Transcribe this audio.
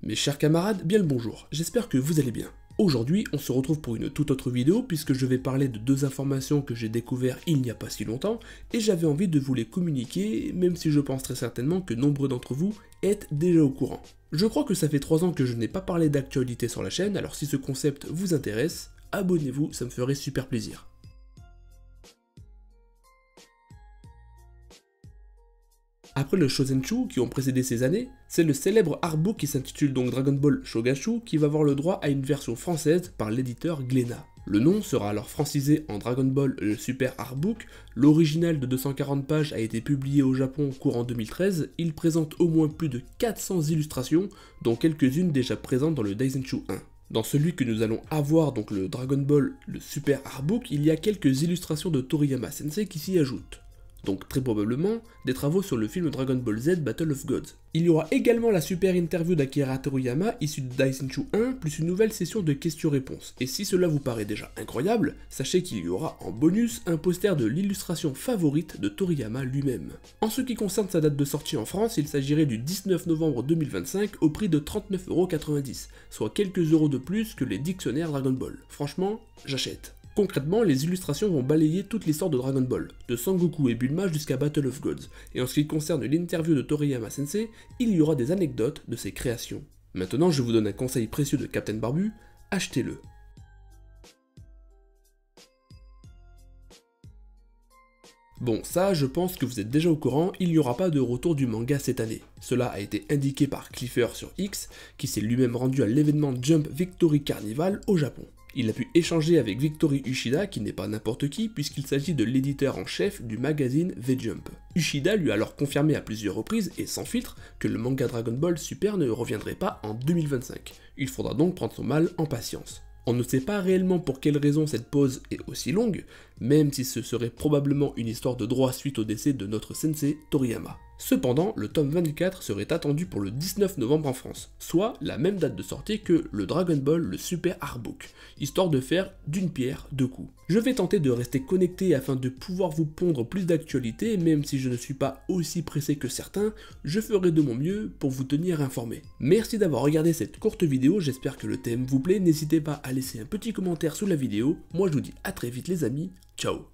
Mes chers camarades, bien le bonjour, j'espère que vous allez bien. Aujourd'hui, on se retrouve pour une toute autre vidéo puisque je vais parler de deux informations que j'ai découvertes il n'y a pas si longtemps et j'avais envie de vous les communiquer, même si je pense très certainement que nombreux d'entre vous êtes déjà au courant. Je crois que ça fait 3 ans que je n'ai pas parlé d'actualité sur la chaîne, alors si ce concept vous intéresse, abonnez-vous, ça me ferait super plaisir. Après le Shōsenshū qui ont précédé ces années, c'est le célèbre artbook qui s'intitule donc Dragon Ball Shogashu qui va avoir le droit à une version française par l'éditeur Glénat. Le nom sera alors francisé en Dragon Ball le Super Artbook, l'original de 240 pages a été publié au Japon courant 2013, il présente au moins plus de 400 illustrations, dont quelques-unes déjà présentes dans le Daisenshu 1. Dans celui que nous allons avoir, donc le Dragon Ball le Super Artbook, il y a quelques illustrations de Toriyama Sensei qui s'y ajoutent. Donc très probablement des travaux sur le film Dragon Ball Z Battle of Gods. Il y aura également la super interview d'Akira Toriyama issue de Daisenshu 1 plus une nouvelle session de questions-réponses. Et si cela vous paraît déjà incroyable, sachez qu'il y aura en bonus un poster de l'illustration favorite de Toriyama lui-même. En ce qui concerne sa date de sortie en France, il s'agirait du 19 novembre 2025 au prix de 39,90€, soit quelques euros de plus que les dictionnaires Dragon Ball. Franchement, j'achète. Concrètement, les illustrations vont balayer toute l'histoire de Dragon Ball, de Sangoku et Bulma jusqu'à Battle of Gods, et en ce qui concerne l'interview de Toriyama Sensei, il y aura des anecdotes de ses créations. Maintenant, je vous donne un conseil précieux de Captain Barbu, achetez-le. Bon, ça, je pense que vous êtes déjà au courant, il n'y aura pas de retour du manga cette année. Cela a été indiqué par Clifford sur X, qui s'est lui-même rendu à l'événement Jump Victory Carnival au Japon. Il a pu échanger avec Victory Ushida, qui n'est pas n'importe qui, puisqu'il s'agit de l'éditeur en chef du magazine V-Jump. Ushida lui a alors confirmé à plusieurs reprises, et sans filtre, que le manga Dragon Ball Super ne reviendrait pas en 2025. Il faudra donc prendre son mal en patience. On ne sait pas réellement pour quelle raison cette pause est aussi longue, même si ce serait probablement une histoire de droit suite au décès de notre sensei Toriyama. Cependant, le tome 24 serait attendu pour le 19 novembre en France, soit la même date de sortie que le Dragon Ball le Super Artbook, histoire de faire d'une pierre deux coups. Je vais tenter de rester connecté afin de pouvoir vous pondre plus d'actualités, même si je ne suis pas aussi pressé que certains, je ferai de mon mieux pour vous tenir informé. Merci d'avoir regardé cette courte vidéo, j'espère que le thème vous plaît, n'hésitez pas à laisser un petit commentaire sous la vidéo, moi je vous dis à très vite les amis, ciao.